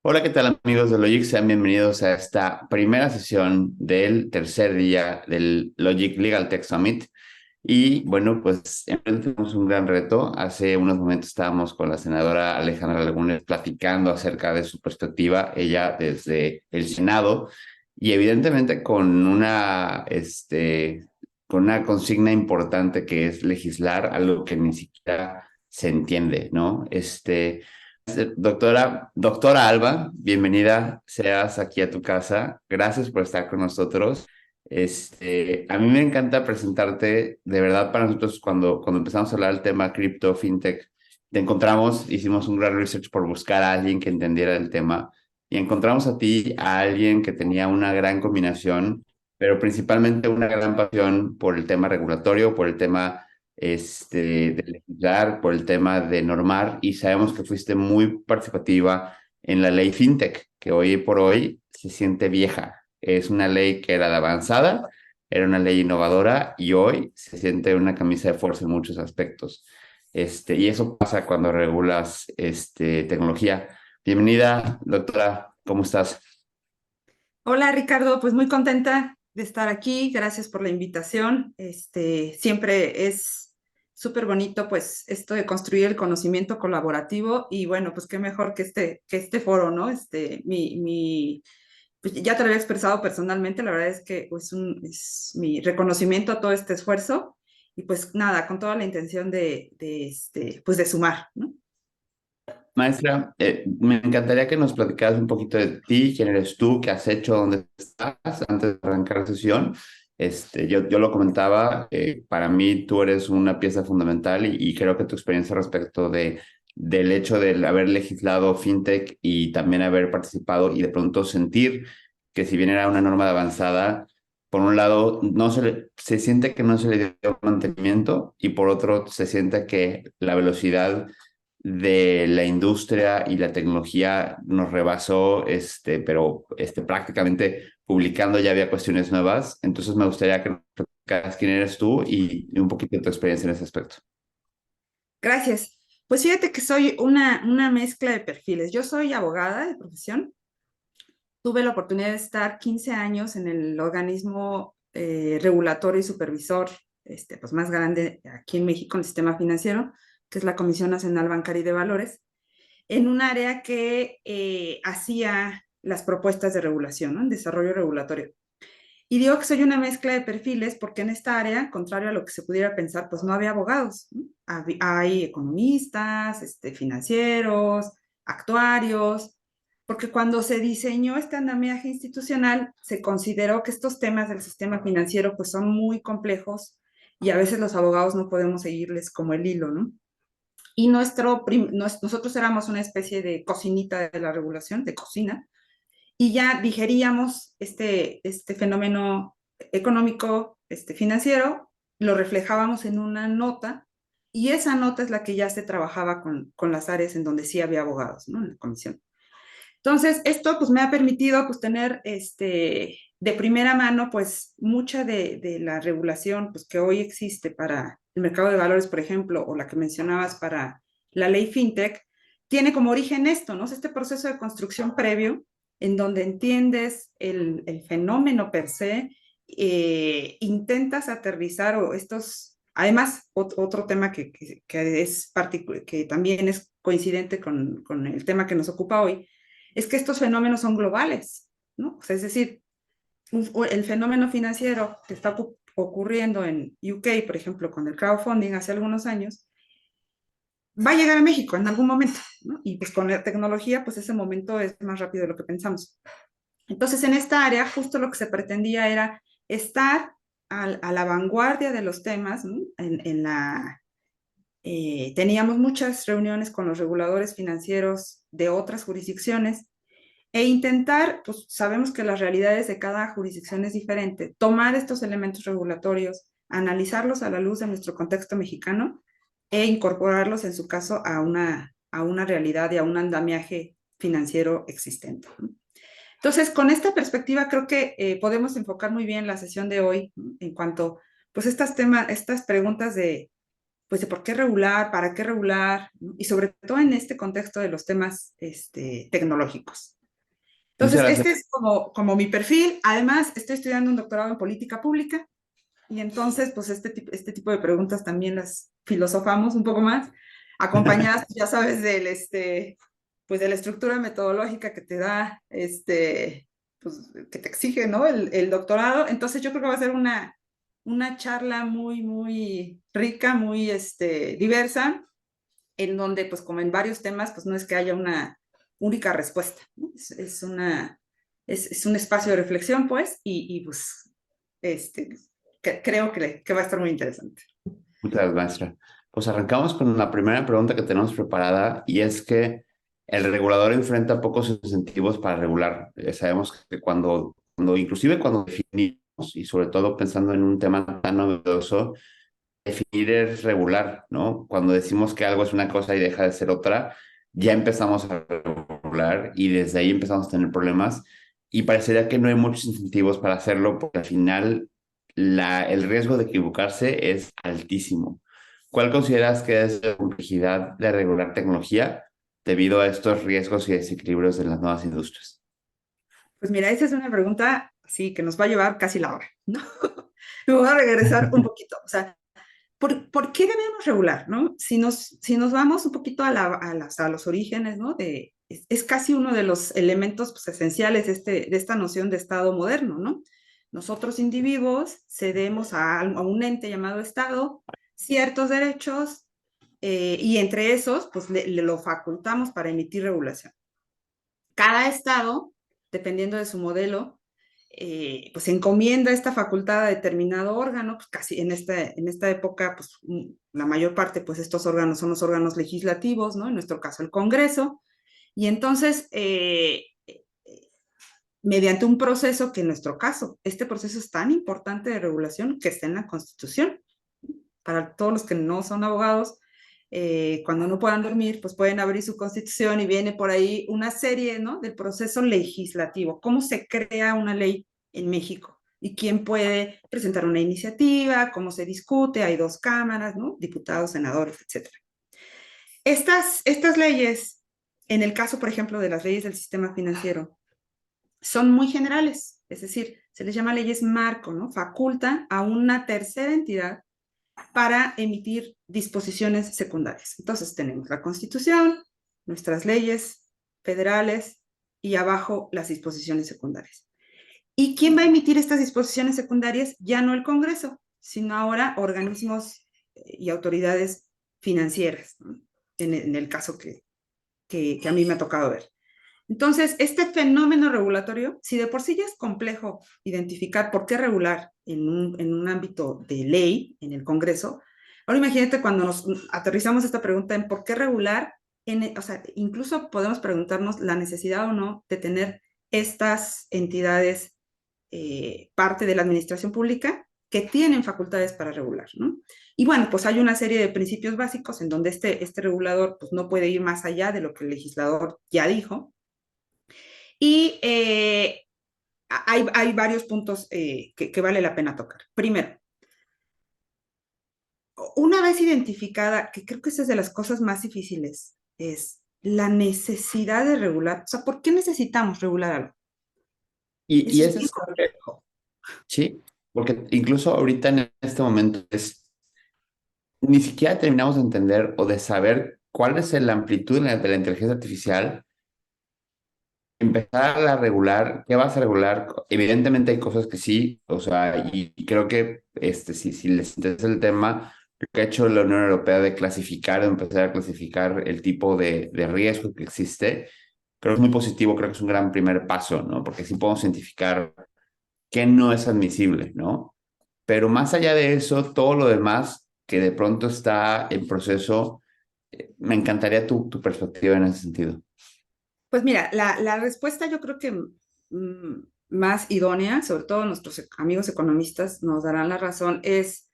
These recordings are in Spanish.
Hola, ¿qué tal amigos de Logic? Sean bienvenidos a esta primera sesión del tercer día del Logic Legal Tech Summit. Y bueno, pues tenemos un gran reto. Hace unos momentos estábamos con la senadora Alejandra Lagunes platicando acerca de su perspectiva, ella desde el Senado, y evidentemente con una consigna importante que es legislar algo que ni siquiera se entiende, ¿no? Doctora Alba, bienvenida seas aquí a tu casa. Gracias por estar con nosotros. A mí me encanta presentarte, de verdad, para nosotros cuando empezamos a hablar del tema cripto, fintech, te encontramos, hicimos un gran research por buscar a alguien que entendiera el tema y encontramos a ti, a alguien que tenía una gran combinación, pero principalmente una gran pasión por el tema regulatorio, por el tema de legislar, por el tema de normar, y sabemos que fuiste muy participativa en la ley FinTech, que hoy por hoy se siente vieja. Es una ley que era de avanzada, era una ley innovadora y hoy se siente una camisa de fuerza en muchos aspectos. Y eso pasa cuando regulas tecnología. Bienvenida, doctora, ¿cómo estás? Hola Ricardo, pues muy contenta de estar aquí. Gracias por la invitación. Siempre es súper bonito pues esto de construir el conocimiento colaborativo y bueno, pues qué mejor que este foro, ¿no? Pues ya te lo había expresado personalmente, la verdad es que es mi reconocimiento a todo este esfuerzo y pues nada, con toda la intención pues de sumar, ¿no? Maestra, me encantaría que nos platicaras un poquito de ti, quién eres tú, qué has hecho, dónde estás antes de arrancar la sesión. Yo lo comentaba, para mí tú eres una pieza fundamental y creo que tu experiencia respecto del hecho de haber legislado fintech y también haber participado y de pronto sentir que si bien era una norma de avanzada, por un lado se siente que no se le dio mantenimiento y por otro se siente que la velocidad de la industria y la tecnología nos rebasó, pero prácticamente publicando ya había cuestiones nuevas. Entonces me gustaría que nos explicaras quién eres tú y un poquito de tu experiencia en ese aspecto. Gracias. Pues fíjate que soy una mezcla de perfiles. Yo soy abogada de profesión. Tuve la oportunidad de estar 15 años en el organismo regulatorio y supervisor pues más grande aquí en México, en el sistema financiero, que es la Comisión Nacional Bancaria y de Valores, en un área que hacía las propuestas de regulación, ¿no? En desarrollo regulatorio. Y digo que soy una mezcla de perfiles porque en esta área, contrario a lo que se pudiera pensar, pues no había abogados, ¿no? Hay economistas, financieros, actuarios, porque cuando se diseñó este andamiaje institucional, se consideró que estos temas del sistema financiero pues son muy complejos y a veces los abogados no podemos seguirles como el hilo, ¿no? Y nosotros éramos una especie de cocinita de la regulación, de cocina, y ya digeríamos este fenómeno económico, financiero, lo reflejábamos en una nota y esa nota es la que ya se trabajaba con las áreas en donde sí había abogados, ¿no? En la comisión. Entonces, esto pues me ha permitido pues tener de primera mano pues mucha de la regulación pues que hoy existe para el mercado de valores, por ejemplo, o la que mencionabas para la ley FinTech, tiene como origen esto, ¿no? Es este proceso de construcción previo en donde entiendes el fenómeno per se, intentas aterrizar o estos, además, otro tema que también es coincidente con el tema que nos ocupa hoy, es que estos fenómenos son globales, ¿no? O sea, es decir, el fenómeno financiero que está ocurriendo en UK, por ejemplo, con el crowdfunding hace algunos años, va a llegar a México en algún momento, ¿no? Y pues con la tecnología, pues ese momento es más rápido de lo que pensamos. Entonces, en esta área, justo lo que se pretendía era estar a la vanguardia de los temas, ¿no? Teníamos muchas reuniones con los reguladores financieros de otras jurisdicciones e intentar, pues sabemos que las realidades de cada jurisdicción es diferente, tomar estos elementos regulatorios, analizarlos a la luz de nuestro contexto mexicano e incorporarlos en su caso a una realidad y a un andamiaje financiero existente, ¿no? Entonces, con esta perspectiva creo que podemos enfocar muy bien la sesión de hoy, ¿no? En cuanto, pues, estas preguntas de pues de por qué regular, para qué regular, ¿no? Y sobre todo en este contexto de los temas tecnológicos. Muchas Entonces, gracias. este es como mi perfil. Además, estoy estudiando un doctorado en política pública y entonces, pues este tipo de preguntas también las filosofamos un poco más, acompañadas, ya sabes, pues de la estructura metodológica que te da, pues que te exige, ¿no? El doctorado. Entonces, yo creo que va a ser una charla muy rica, muy, diversa, en donde, pues como en varios temas, pues no es que haya una única respuesta, ¿no? Es un espacio de reflexión, pues, y pues, este, creo que va a estar muy interesante. Muchas gracias, maestra. Pues arrancamos con la primera pregunta que tenemos preparada y es que el regulador enfrenta pocos incentivos para regular. Sabemos que inclusive cuando definimos, y sobre todo pensando en un tema tan novedoso, definir es regular, ¿no? Cuando decimos que algo es una cosa y deja de ser otra, ya empezamos a regular y desde ahí empezamos a tener problemas y parecería que no hay muchos incentivos para hacerlo porque al final el riesgo de equivocarse es altísimo. ¿Cuál consideras que es la complejidad de regular tecnología debido a estos riesgos y desequilibrios de las nuevas industrias? Pues mira, esa es una pregunta, sí, que nos va a llevar casi la hora, ¿no? Me voy a regresar un poquito. O sea, ¿por qué debemos regular, no? Si nos vamos un poquito a los orígenes, ¿no? Es casi uno de los elementos pues, esenciales de esta noción de Estado moderno, ¿no? Nosotros individuos cedemos a un ente llamado Estado ciertos derechos y entre esos, pues le lo facultamos para emitir regulación. Cada Estado, dependiendo de su modelo, pues encomienda esta facultad a determinado órgano, pues casi en esta época, pues la mayor parte, pues estos órganos son los órganos legislativos, ¿no? En nuestro caso, el Congreso, y entonces, mediante un proceso que en nuestro caso, este proceso es tan importante de regulación que está en la Constitución. Para todos los que no son abogados, cuando no puedan dormir, pues pueden abrir su constitución y viene por ahí una serie, ¿no? Del proceso legislativo, cómo se crea una ley en México y quién puede presentar una iniciativa, cómo se discute, hay dos cámaras, ¿no? Diputados, senadores, etcétera. Estas leyes, en el caso, por ejemplo, de las leyes del sistema financiero, son muy generales, es decir, se les llama leyes marco, ¿no? Faculta a una tercera entidad para emitir disposiciones secundarias. Entonces tenemos la Constitución, nuestras leyes federales y abajo las disposiciones secundarias. ¿Y quién va a emitir estas disposiciones secundarias? Ya no el Congreso, sino ahora organismos y autoridades financieras, ¿no? En el caso que a mí me ha tocado ver. Entonces, este fenómeno regulatorio, si de por sí ya es complejo identificar por qué regular en un ámbito de ley en el Congreso, ahora imagínate cuando nos aterrizamos esta pregunta en por qué regular, o sea, incluso podemos preguntarnos la necesidad o no de tener estas entidades parte de la administración pública que tienen facultades para regular, ¿no? Y bueno, pues hay una serie de principios básicos en donde este regulador pues, no puede ir más allá de lo que el legislador ya dijo, y hay varios puntos que vale la pena tocar. Primero, una vez identificada, que creo que esa es de las cosas más difíciles, es la necesidad de regular. O sea, ¿por qué necesitamos regular algo? Y Eso es ese bien es, complejo. sí, porque incluso ahorita en este momento ni siquiera terminamos de entender o de saber cuál es la amplitud de la inteligencia artificial. Empezar a regular, ¿qué vas a regular? Evidentemente hay cosas que sí, o sea, y creo que si les interesa el tema, lo que ha hecho la Unión Europea de clasificar, de empezar a clasificar el tipo de riesgo que existe, creo que es muy positivo, creo que es un gran primer paso, ¿no? Porque así podemos identificar qué no es admisible, ¿no? Pero más allá de eso, todo lo demás que de pronto está en proceso, me encantaría tu perspectiva en ese sentido. Pues mira, la respuesta yo creo que más idónea, sobre todo nuestros amigos economistas nos darán la razón, es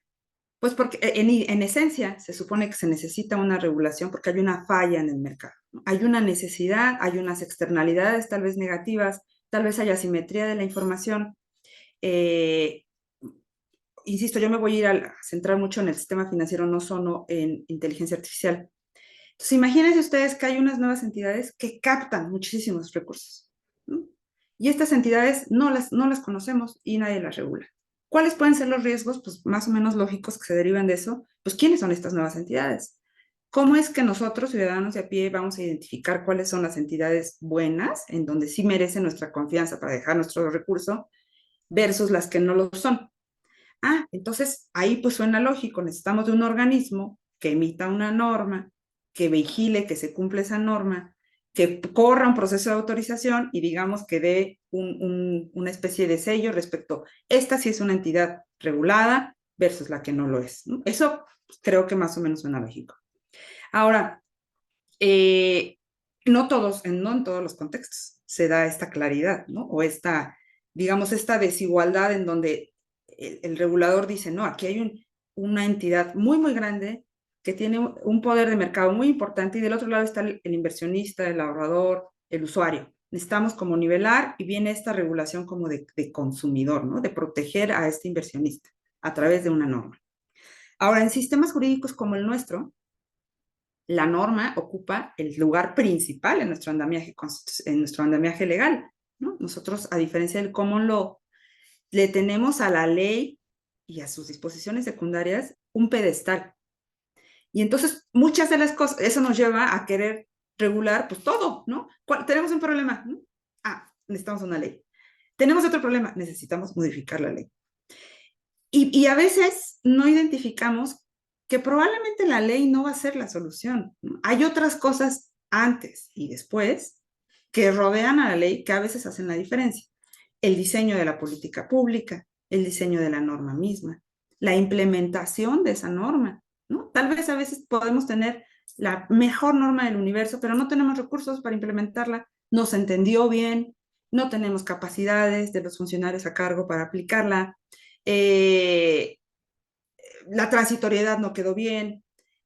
pues porque en esencia se supone que se necesita una regulación porque hay una falla en el mercado, ¿no? Hay una necesidad, hay unas externalidades tal vez negativas, tal vez haya asimetría de la información, eh, insisto, yo me voy a ir a centrar mucho en el sistema financiero, no solo en inteligencia artificial. Entonces, imagínense ustedes que hay unas nuevas entidades que captan muchísimos recursos, ¿no? Y estas entidades no las conocemos y nadie las regula. ¿Cuáles pueden ser los riesgos? Pues más o menos lógicos que se derivan de eso. Pues, ¿quiénes son estas nuevas entidades? ¿Cómo es que nosotros, ciudadanos de a pie, vamos a identificar cuáles son las entidades buenas, en donde sí merecen nuestra confianza para dejar nuestro recurso, versus las que no lo son? Ah, entonces ahí pues suena lógico, necesitamos de un organismo que emita una norma, que vigile que se cumple esa norma, que corra un proceso de autorización y digamos que dé una especie de sello respecto, esta sí es una entidad regulada versus la que no lo es, ¿no? Eso pues, creo que más o menos suena lógico. Ahora, eh, no en todos los contextos se da esta claridad, ¿no? O esta, digamos, esta desigualdad en donde el regulador dice, no, aquí hay una entidad muy, muy grande que tiene un poder de mercado muy importante y del otro lado está el inversionista, el ahorrador, el usuario. Necesitamos como nivelar y viene esta regulación como de consumidor, ¿no? De proteger a este inversionista a través de una norma. Ahora, en sistemas jurídicos como el nuestro, la norma ocupa el lugar principal en nuestro andamiaje legal, ¿no? Nosotros, a diferencia del common law, le tenemos a la ley y a sus disposiciones secundarias un pedestal. Y entonces, muchas de las cosas, eso nos lleva a querer regular, pues todo, ¿no? Tenemos un problema, ¿no? Ah, necesitamos una ley. Tenemos otro problema, necesitamos modificar la ley. Y a veces no identificamos que probablemente la ley no va a ser la solución, ¿no? Hay otras cosas antes y después que rodean a la ley que a veces hacen la diferencia. El diseño de la política pública, el diseño de la norma misma, la implementación de esa norma, ¿no? Tal vez a veces podemos tener la mejor norma del universo, pero no tenemos recursos para implementarla, no se entendió bien, no tenemos capacidades de los funcionarios a cargo para aplicarla, eh, la transitoriedad no quedó bien,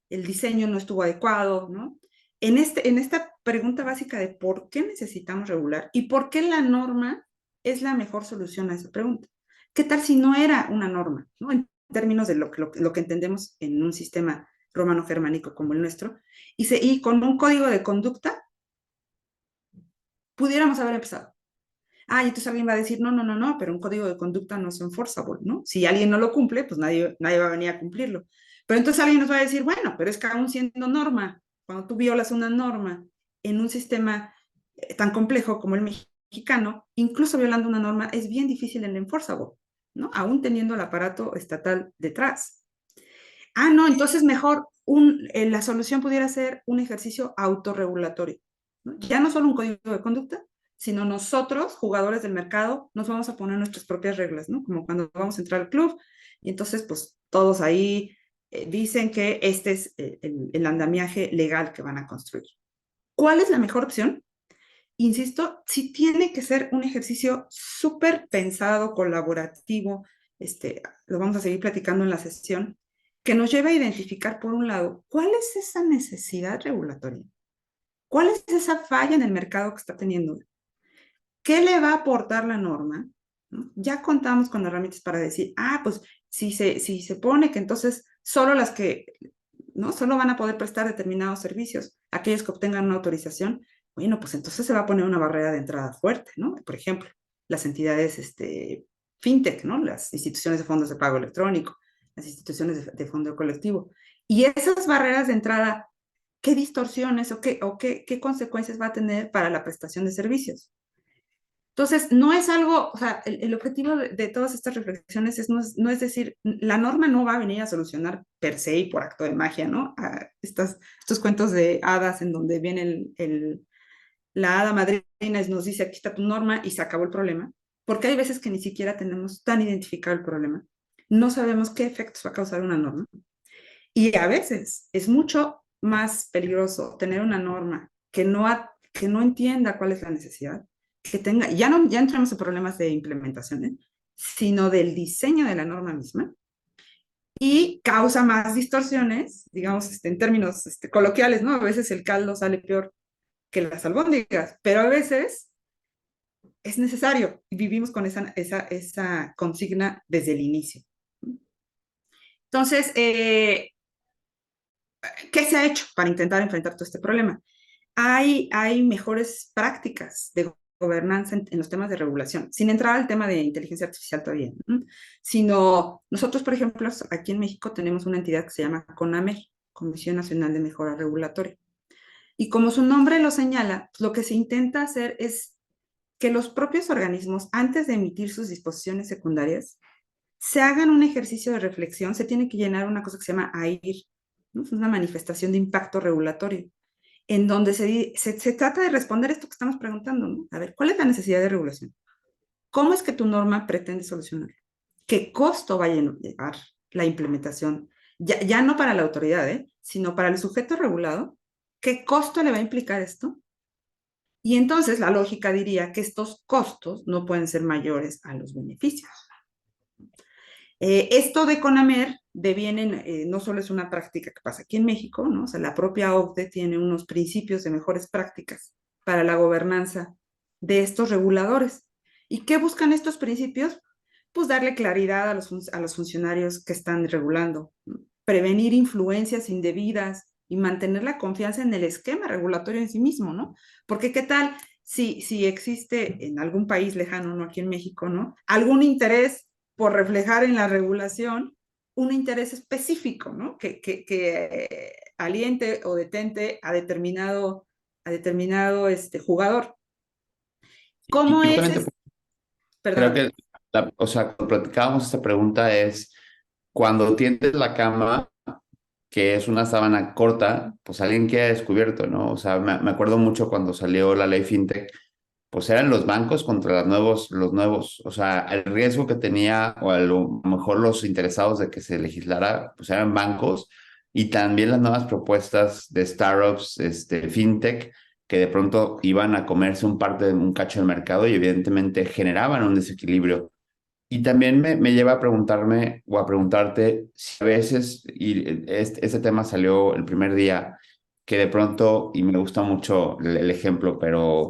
el diseño no estuvo adecuado, ¿no? En esta pregunta básica de por qué necesitamos regular y por qué la norma es la mejor solución a esa pregunta. ¿Qué tal si no era una norma, ¿no? En términos de lo que entendemos en un sistema romano-germánico como el nuestro, y con un código de conducta pudiéramos haber empezado. Ah, y entonces alguien va a decir, no, no, no, no, pero un código de conducta no es enforceable, ¿no? Si alguien no lo cumple, pues nadie va a venir a cumplirlo. Pero entonces alguien nos va a decir, bueno, pero es que aún siendo norma, cuando tú violas una norma en un sistema tan complejo como el mexicano, incluso violando una norma, es bien difícil el enforceable, ¿no? Aún teniendo el aparato estatal detrás. Ah, no, entonces mejor la solución pudiera ser un ejercicio autorregulatorio, ¿no? Ya no solo un código de conducta, sino nosotros, jugadores del mercado, nos vamos a poner nuestras propias reglas, ¿no? Como cuando vamos a entrar al club y entonces pues todos ahí dicen que este es el andamiaje legal que van a construir. ¿Cuál es la mejor opción? Insisto, sí tiene que ser un ejercicio súper pensado, colaborativo, lo vamos a seguir platicando en la sesión, que nos lleve a identificar, por un lado, cuál es esa necesidad regulatoria, cuál es esa falla en el mercado que está teniendo, qué le va a aportar la norma, ¿no? Ya contamos con herramientas para decir, ah, pues si se pone que entonces solo las que, ¿no? Solo van a poder prestar determinados servicios, aquellos que obtengan una autorización, bueno, pues entonces se va a poner una barrera de entrada fuerte, ¿no? Por ejemplo, las entidades fintech, ¿no? Las instituciones de fondos de pago electrónico, las instituciones de fondo colectivo. Y esas barreras de entrada, ¿qué distorsiones qué consecuencias va a tener para la prestación de servicios? Entonces, no es algo, o sea, el objetivo de todas estas reflexiones no es decir, la norma no va a venir a solucionar per se y por acto de magia, ¿no? A estos cuentos de hadas en donde viene la hada madrina y nos dice, aquí está tu norma y se acabó el problema, porque hay veces que ni siquiera tenemos tan identificado el problema, no sabemos qué efectos va a causar una norma. Y a veces es mucho más peligroso tener una norma que no entienda cuál es la necesidad, que tenga, ya entramos en problemas de implementación, sino del diseño de la norma misma y causa más distorsiones, digamos, en términos coloquiales, ¿no? A veces el caldo sale peor que las albóndigas, pero a veces es necesario y vivimos con esa consigna desde el inicio. Entonces, ¿qué se ha hecho para intentar enfrentar todo este problema? Hay mejores prácticas de gobernanza en los temas de regulación, sin entrar al tema de inteligencia artificial todavía, ¿no? Sino nosotros, por ejemplo, aquí en México tenemos una entidad que se llama CONAMER, Comisión Nacional de Mejora Regulatoria. Y como su nombre lo señala, lo que se intenta hacer es que los propios organismos, antes de emitir sus disposiciones secundarias, se hagan un ejercicio de reflexión, se tiene que llenar una cosa que se llama AIR, ¿no? Es una manifestación de impacto regulatorio, en donde se trata de responder esto que estamos preguntando, ¿no? A ver, ¿cuál es la necesidad de regulación? ¿Cómo es que tu norma pretende solucionarlo? ¿Qué costo va a llevar la implementación? Ya no para la autoridad, sino para el sujeto regulado. ¿Qué costo le va a implicar esto? Y entonces la lógica diría que estos costos no pueden ser mayores a los beneficios. Esto de CONAMER deviene, no solo es una práctica que pasa aquí en México, ¿no? O sea, la propia OCDE tiene unos principios de mejores prácticas para la gobernanza de estos reguladores. ¿Y qué buscan estos principios? Pues darle claridad a los funcionarios que están regulando, ¿no? Prevenir influencias indebidas y mantener la confianza en el esquema regulatorio en sí mismo, ¿no? Porque qué tal si existe en algún país lejano, no aquí en México, ¿no? Algún interés por reflejar en la regulación un interés específico, ¿no? Que aliente o detente a determinado jugador. ¿Cómo Yo es? también creo Perdón. que, o sea, cuando platicábamos esta pregunta es, cuando tiendes la cama, que es una sábana corta, pues alguien queda descubierto, ¿no? O sea, me acuerdo mucho cuando salió la ley FinTech, pues eran los bancos contra los nuevos, o sea, el riesgo que tenía, o a lo mejor los interesados de que se legislara, pues eran bancos, y también las nuevas propuestas de startups, fintech, que de pronto iban a comerse un parte de un cacho del mercado y evidentemente generaban un desequilibrio. Y también me lleva a preguntarme o a preguntarte si a veces, y este tema salió el primer día, que de pronto, y me gusta mucho el ejemplo, pero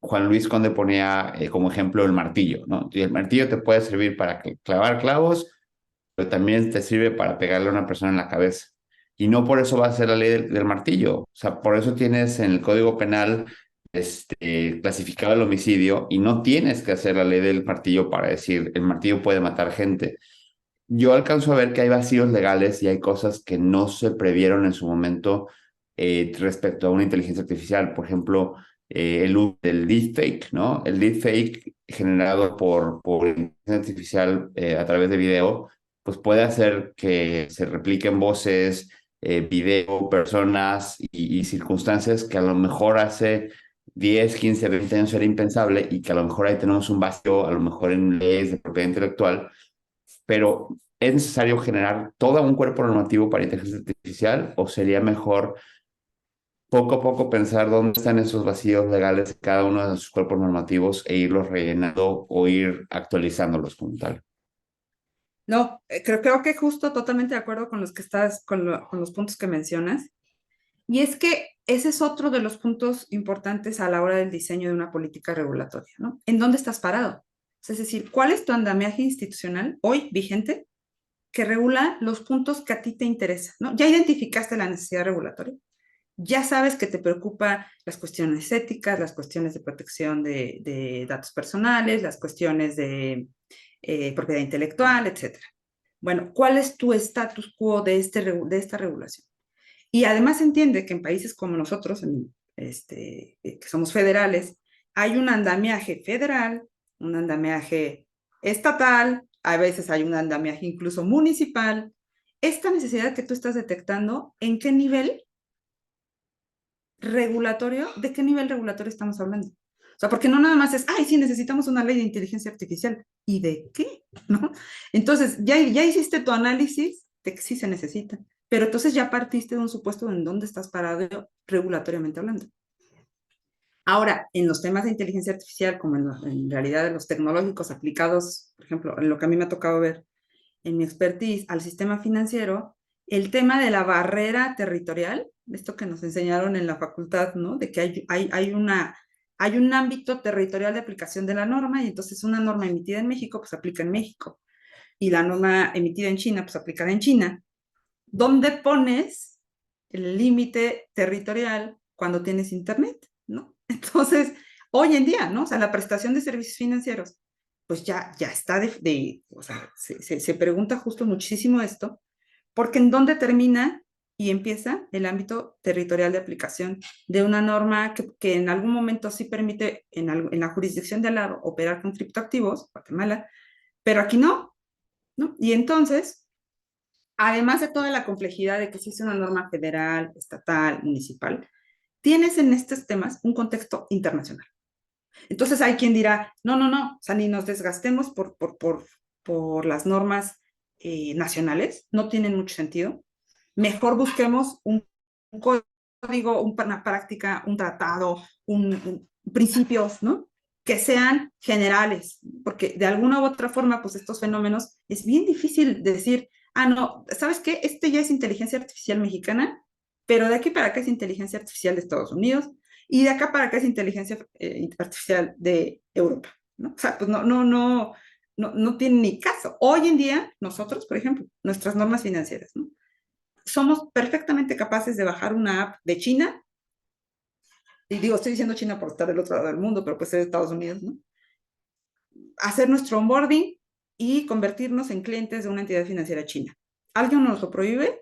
Juan Luis Conde ponía como ejemplo el martillo, ¿no? Y el martillo te puede servir para clavar clavos, pero también te sirve para pegarle a una persona en la cabeza. Y no por eso va a ser la ley del martillo. O sea, por eso tienes en el Código Penal clasificado el homicidio y no tienes que hacer la ley del martillo para decir el martillo puede matar gente. Yo alcanzo a ver que hay vacíos legales y hay cosas que no se previeron en su momento respecto a una inteligencia artificial. Por ejemplo, el uso del deepfake, ¿no? El deepfake generado por inteligencia artificial a través de video, pues puede hacer que se repliquen voces, video, personas y circunstancias que a lo mejor hace 10, 15, 20 años era impensable y que a lo mejor ahí tenemos un vacío, a lo mejor en leyes de propiedad intelectual, pero ¿es necesario generar todo un cuerpo normativo para inteligencia artificial o sería mejor poco a poco pensar dónde están esos vacíos legales de cada uno de sus cuerpos normativos e irlos rellenando o ir actualizándolos como tal? No, creo que justo totalmente de acuerdo con los que estás, con los puntos que mencionas. Y es que ese es otro de los puntos importantes a la hora del diseño de una política regulatoria, ¿no? ¿En dónde estás parado? O sea, es decir, ¿cuál es tu andamiaje institucional hoy vigente que regula los puntos que a ti te interesan, ¿no? Ya identificaste la necesidad regulatoria, ya sabes que te preocupan las cuestiones éticas, las cuestiones de protección de datos personales, las cuestiones de propiedad intelectual, etcétera. Bueno, ¿cuál es tu status quo de esta regulación? Y además se entiende que en países como nosotros, que somos federales, hay un andamiaje federal, un andamiaje estatal, a veces hay un andamiaje incluso municipal. Esta necesidad que tú estás detectando, ¿en qué nivel regulatorio, de qué nivel regulatorio estamos hablando? O sea, porque no nada más es, ay, sí, necesitamos una ley de inteligencia artificial. ¿Y de qué? ¿No? Entonces, ya hiciste tu análisis de que sí se necesita, pero entonces ya partiste de un supuesto en dónde estás parado regulatoriamente hablando. Ahora, en los temas de inteligencia artificial, como en realidad de los tecnológicos aplicados, por ejemplo, en lo que a mí me ha tocado ver en mi expertise al sistema financiero, el tema de la barrera territorial, esto que nos enseñaron en la facultad, ¿no? De que hay un ámbito territorial de aplicación de la norma y entonces una norma emitida en México, pues aplica en México. y la norma emitida en China, pues aplicada en China, ¿dónde pones el límite territorial cuando tienes Internet? ¿No? Entonces, hoy en día, ¿no? O sea, la prestación de servicios financieros, pues ya está o sea, se pregunta justo muchísimo esto, porque ¿en dónde termina y empieza el ámbito territorial de aplicación de una norma que en algún momento sí permite en la jurisdicción de al lado operar con criptoactivos, Guatemala, pero aquí no, ¿no? Y entonces, además de toda la complejidad de que si es una norma federal, estatal, municipal, tienes en estos temas un contexto internacional. Entonces hay quien dirá, no, o sea, ni nos desgastemos por las normas nacionales, no tienen mucho sentido. Mejor busquemos un código, una práctica, un tratado, principios, ¿no? Que sean generales, porque de alguna u otra forma, pues estos fenómenos es bien difícil decir, no, ¿sabes qué? Este ya es inteligencia artificial mexicana, pero de aquí para acá es inteligencia artificial de Estados Unidos, y de acá para acá es inteligencia artificial de Europa, ¿no? O sea, pues no tiene ni caso. Hoy en día, nosotros, por ejemplo, nuestras normas financieras, ¿no? Somos perfectamente capaces de bajar una app de China, y digo, estoy diciendo China por estar del otro lado del mundo, pero pues es de Estados Unidos, ¿no? Hacer nuestro onboarding y convertirnos en clientes de una entidad financiera china. ¿Alguien nos lo prohíbe?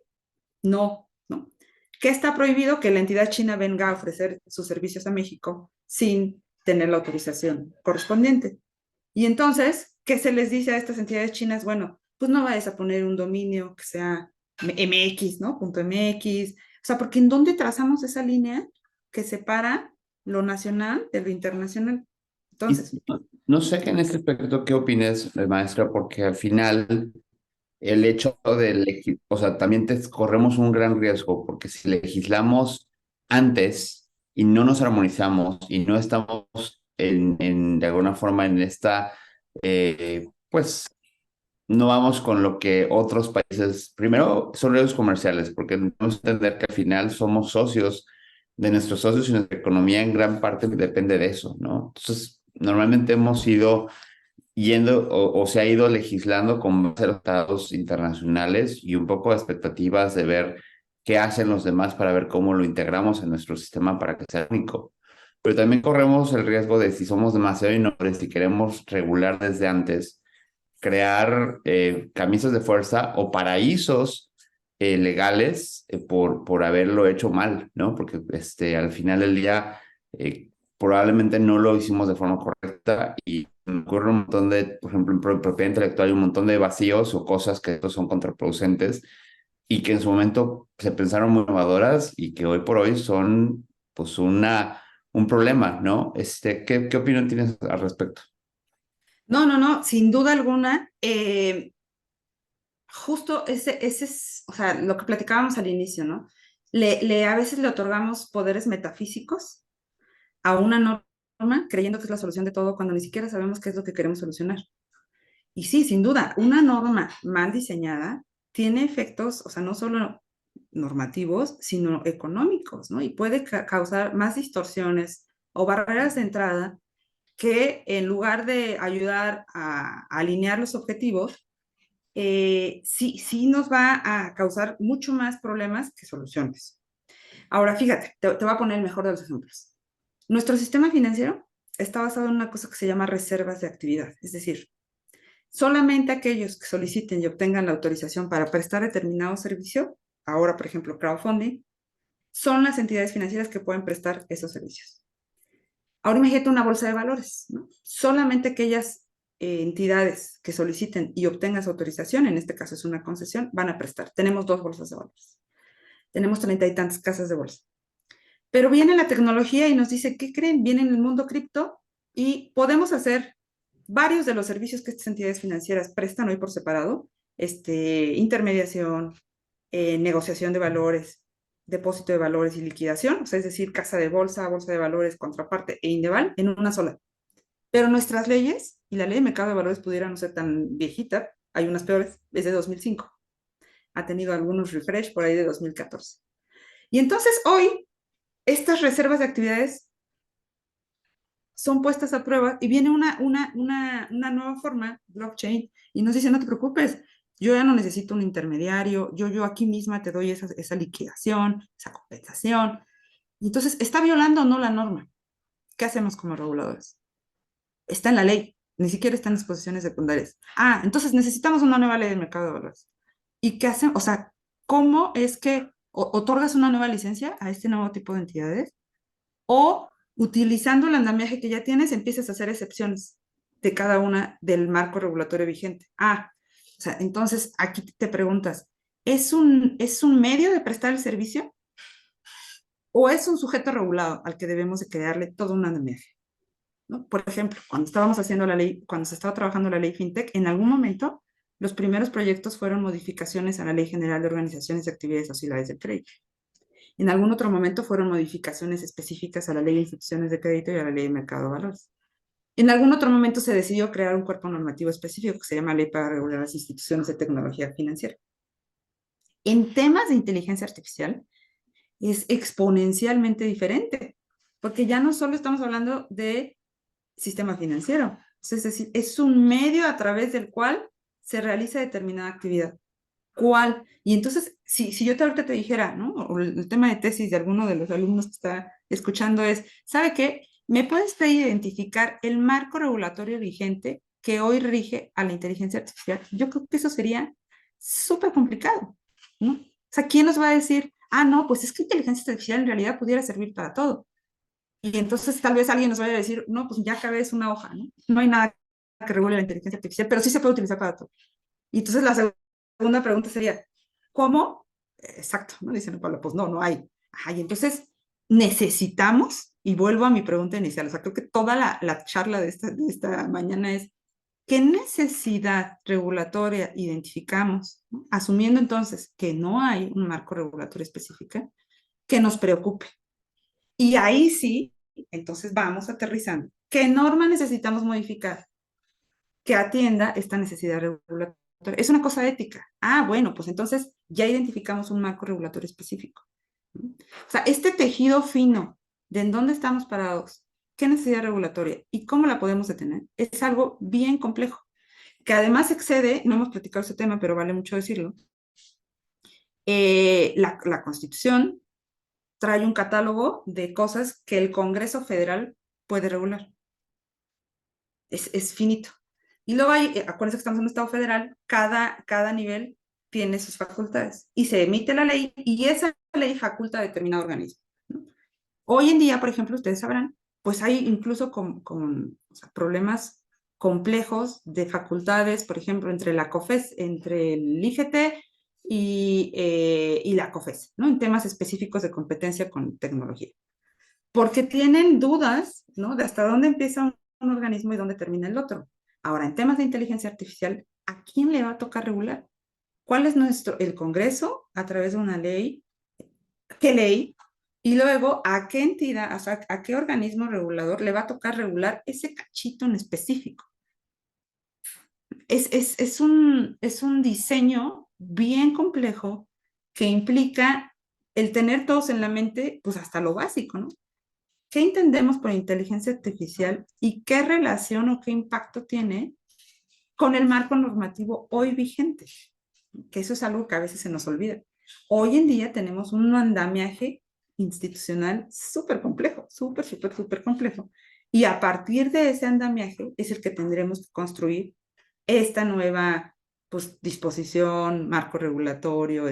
No, ¿no? ¿Qué está prohibido? Que la entidad china venga a ofrecer sus servicios a México sin tener la autorización correspondiente. Y entonces, ¿qué se les dice a estas entidades chinas? Bueno, pues no vayas a poner un dominio que sea MX, ¿no? Punto .mx. O sea, porque ¿en dónde trazamos esa línea que separa lo nacional de lo internacional? Y Entonces, no sé que en este aspecto qué opines, maestra, porque al final el hecho de o sea, también corremos un gran riesgo, porque si legislamos antes y no nos armonizamos y no estamos de alguna forma en esta, pues no vamos con lo que otros países, primero son redes comerciales, porque debemos entender que al final somos socios de nuestros socios y nuestra economía en gran parte depende de eso, ¿no? Entonces, normalmente hemos ido yendo o se ha ido legislando con base a los tratados internacionales y un poco de expectativas de ver qué hacen los demás para ver cómo lo integramos en nuestro sistema para que sea único. Pero también corremos el riesgo de si somos demasiado innovadores y queremos regular desde antes, crear camisas de fuerza o paraísos legales por haberlo hecho mal, ¿no? Porque al final del día probablemente no lo hicimos de forma correcta y me ocurre un montón de, por ejemplo, en propiedad intelectual hay un montón de vacíos o cosas que estos son contraproducentes y que en su momento se pensaron muy innovadoras y que hoy por hoy son pues un problema, ¿no? ¿Qué opinión tienes al respecto? no, sin duda alguna, justo ese es, o sea, lo que platicábamos al inicio, ¿no? A veces le otorgamos poderes metafísicos a una norma creyendo que es la solución de todo cuando ni siquiera sabemos qué es lo que queremos solucionar. Y sí, sin duda, una norma mal diseñada tiene efectos, o sea, no solo normativos, sino económicos, ¿no? Y puede causar más distorsiones o barreras de entrada que en lugar de ayudar a alinear los objetivos, sí nos va a causar mucho más problemas que soluciones. Ahora, fíjate, te voy a poner el mejor de los ejemplos. Nuestro sistema financiero está basado en una cosa que se llama reservas de actividad, es decir, solamente aquellos que soliciten y obtengan la autorización para prestar determinado servicio, ahora por ejemplo crowdfunding, son las entidades financieras que pueden prestar esos servicios. Ahora imagínate una bolsa de valores, ¿no? Solamente aquellas entidades que soliciten y obtengan su autorización, en este caso es una concesión, van a prestar. Tenemos dos bolsas de valores. Tenemos 30 y tantas casas de bolsa. Pero viene la tecnología y nos dice, ¿qué creen? Viene en el mundo cripto y podemos hacer varios de los servicios que estas entidades financieras prestan hoy por separado, intermediación, negociación de valores, depósito de valores y liquidación, o sea, es decir, casa de bolsa, bolsa de valores, contraparte e Indeval en una sola. Pero nuestras leyes y la ley de mercado de valores pudiera no ser tan viejita, hay unas peores, es de 2005, ha tenido algunos refresh por ahí de 2014. Y entonces hoy estas reservas de actividades son puestas a prueba y viene una nueva forma, blockchain, y nos dice, no te preocupes, yo ya no necesito un intermediario, yo aquí misma te doy esa liquidación, esa compensación. Y entonces, ¿está violando o no la norma? ¿Qué hacemos como reguladores? Está en la ley, ni siquiera está en disposiciones secundarias. Ah, entonces necesitamos una nueva ley del mercado de valores. ¿Y qué hacen? O sea, ¿cómo es que otorgas una nueva licencia a este nuevo tipo de entidades? O utilizando el andamiaje que ya tienes, empiezas a hacer excepciones de cada una del marco regulatorio vigente. Ah, o sea, entonces aquí te preguntas, es un medio de prestar el servicio o es un sujeto regulado al que debemos de crearle todo un andamiaje? ¿No? Por ejemplo, cuando estábamos haciendo la ley, cuando se estaba trabajando la ley FinTech, en algún momento los primeros proyectos fueron modificaciones a la Ley General de Organizaciones y Actividades Sociales del Crédito. En algún otro momento fueron modificaciones específicas a la Ley de Instituciones de Crédito y a la Ley de Mercado de Valores. En algún otro momento se decidió crear un cuerpo normativo específico que se llama Ley para regular las instituciones de tecnología financiera. En temas de inteligencia artificial es exponencialmente diferente, porque ya no solo estamos hablando de sistema financiero, es decir, es un medio a través del cual se realiza determinada actividad. ¿Cuál? Y entonces, si yo ahorita te dijera, ¿no? O el tema de tesis de alguno de los alumnos que está escuchando es, ¿sabe qué? ¿Me puedes pedir identificar el marco regulatorio vigente que hoy rige a la inteligencia artificial? Yo creo que eso sería súper complicado, ¿no? O sea, ¿quién nos va a decir, ah, no, pues es que inteligencia artificial en realidad pudiera servir para todo? Y entonces tal vez alguien nos vaya a decir, no, pues ya cada vez una hoja, ¿no? No hay nada que regule la inteligencia artificial, pero sí se puede utilizar para todo. Y entonces la segunda pregunta sería, ¿cómo? Exacto, ¿no? Dicen Pablo, pues no, no hay. Ajá, y entonces necesitamos, y vuelvo a mi pregunta inicial, o sea, creo que toda la charla de esta mañana es, ¿qué necesidad regulatoria identificamos? ¿No? Asumiendo entonces que no hay un marco regulatorio específico que nos preocupe. Y ahí sí, entonces vamos aterrizando. ¿Qué norma necesitamos modificar que atienda esta necesidad regulatoria? Es una cosa ética. Ah, bueno, pues entonces ya identificamos un marco regulatorio específico. ¿No? O sea, este tejido fino de en dónde estamos parados, qué necesidad regulatoria y cómo la podemos detener, es algo bien complejo, que además excede, no hemos platicado ese tema, pero vale mucho decirlo, la Constitución trae un catálogo de cosas que el Congreso Federal puede regular. Es finito. Y luego hay, acuérdense que estamos en un Estado federal, cada nivel tiene sus facultades y se emite la ley y esa ley faculta a determinado organismo. ¿No? Hoy en día, por ejemplo, ustedes sabrán, pues hay incluso o sea, problemas complejos de facultades, por ejemplo, entre la COFES, entre el IFT y la COFES, ¿no? En temas específicos de competencia con tecnología. Porque tienen dudas, ¿no? De hasta dónde empieza un organismo y dónde termina el otro. Ahora, en temas de inteligencia artificial, ¿a quién le va a tocar regular? ¿Cuál es el Congreso a través de una ley? ¿Qué ley? Y luego, ¿a qué entidad, o sea, a qué organismo regulador le va a tocar regular ese cachito en específico? Es un diseño bien complejo que implica el tener todos en la mente, pues hasta lo básico, ¿no? ¿Qué entendemos por inteligencia artificial y qué relación o qué impacto tiene con el marco normativo hoy vigente? Que eso es algo que a veces se nos olvida. Hoy en día tenemos un andamiaje institucional súper complejo, súper complejo. Y a partir de ese andamiaje es el que tendremos que construir esta nueva pues, disposición, marco regulatorio,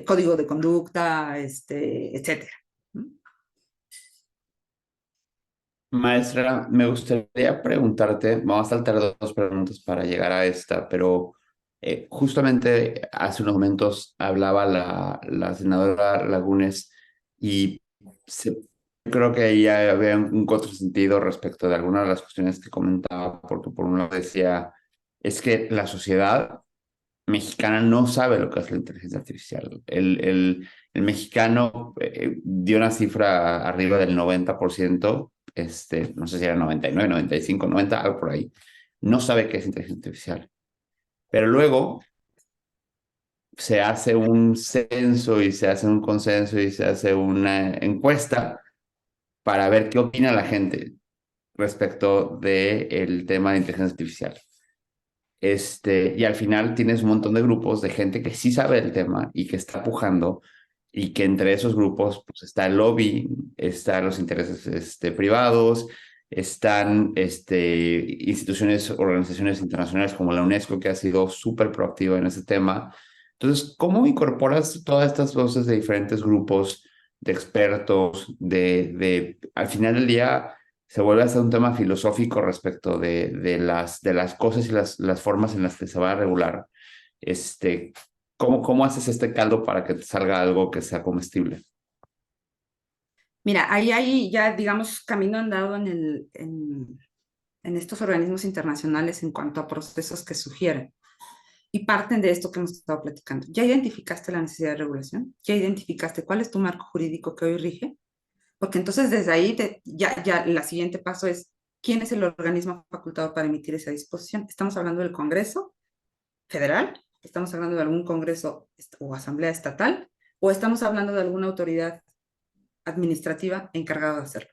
código de conducta, etcétera. Maestra, me gustaría preguntarte, vamos a saltar dos preguntas para llegar a esta, pero justamente hace unos momentos hablaba la senadora Lagunes y creo que ahí había un contrasentido respecto de algunas de las cuestiones que comentaba, porque por un lado decía, es que la sociedad mexicana no sabe lo que es la inteligencia artificial. El mexicano dio una cifra arriba del 90%, no sé si era 99, 95, 90, algo por ahí. No sabe qué es inteligencia artificial. Pero luego se hace un censo y se hace un consenso y se hace una encuesta para ver qué opina la gente respecto del tema de inteligencia artificial. Y al final tienes un montón de grupos de gente que sí sabe del tema y que está pujando, y que entre esos grupos pues, está el lobby, están los intereses privados, están instituciones, organizaciones internacionales como la UNESCO, que ha sido súper proactiva en ese tema. Entonces, ¿cómo incorporas todas estas voces de diferentes grupos, de expertos, al final del día se vuelve a ser un tema filosófico respecto de las cosas y las formas en las que se va a regular? Este, ¿cómo haces este caldo para que te salga algo que sea comestible? Mira, ahí hay ya, digamos, camino andado en estos organismos internacionales en cuanto a procesos que sugieren y parten de esto que hemos estado platicando. ¿Ya identificaste la necesidad de regulación? ¿Ya identificaste cuál es tu marco jurídico que hoy rige? Porque entonces desde ahí ya el siguiente paso es, ¿quién es el organismo facultado para emitir esa disposición? ¿Estamos hablando del Congreso Federal? ¿Estamos hablando de algún Congreso o Asamblea Estatal? ¿O estamos hablando de alguna autoridad administrativa encargada de hacerlo?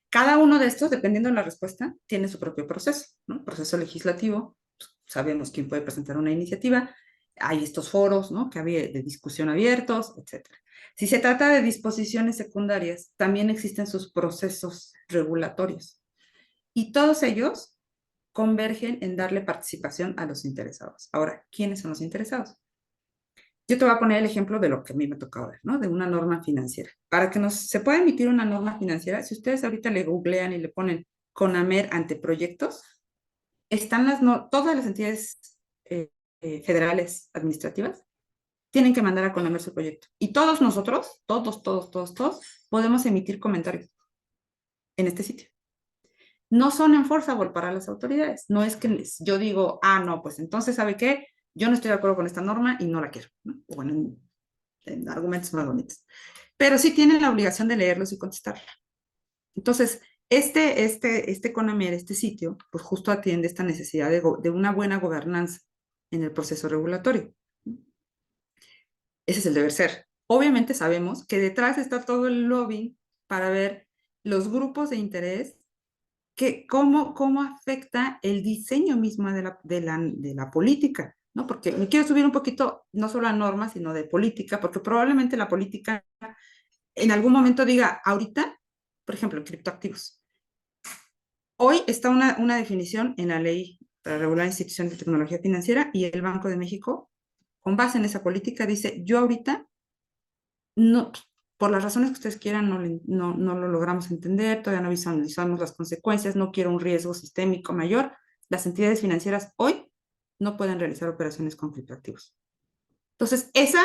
Cada uno de estos, dependiendo de la respuesta, tiene su propio proceso, ¿no? Proceso legislativo, pues, sabemos quién puede presentar una iniciativa, hay estos foros, ¿no? Que había de discusión abiertos, etcétera. Si se trata de disposiciones secundarias, también existen sus procesos regulatorios y todos ellos convergen en darle participación a los interesados. Ahora, ¿quiénes son los interesados? Yo te voy a poner el ejemplo de lo que a mí me ha tocado ver, ¿no? De una norma financiera. Para que se pueda emitir una norma financiera, si ustedes ahorita le googlean y le ponen CONAMER anteproyectos, están todas las entidades federales administrativas tienen que mandar a CONAMER su proyecto. Y todos nosotros, todos, podemos emitir comentarios en este sitio. No son enforceable para las autoridades. No es que yo digo, no, pues entonces, ¿sabe qué? Yo no estoy de acuerdo con esta norma y no la quiero, ¿no? Bueno, en argumentos más bonitos. Pero sí tienen la obligación de leerlos y contestarla. Entonces, este CONAMER, este sitio, pues justo atiende esta necesidad de una buena gobernanza en el proceso regulatorio. Ese es el deber ser. Obviamente sabemos que detrás está todo el lobbying para ver los grupos de interés, cómo afecta el diseño mismo de la política, ¿no? Porque me quiero subir un poquito, no solo a normas, sino de política, porque probablemente la política en algún momento diga, ahorita, por ejemplo, criptoactivos. Hoy está una definición en la ley para regular instituciones de tecnología financiera y el Banco de México, con base en esa política, dice, yo ahorita, no, por las razones que ustedes quieran, no lo logramos entender, todavía no visualizamos las consecuencias, no quiero un riesgo sistémico mayor. Las entidades financieras hoy no pueden realizar operaciones con criptoactivos. Entonces, esa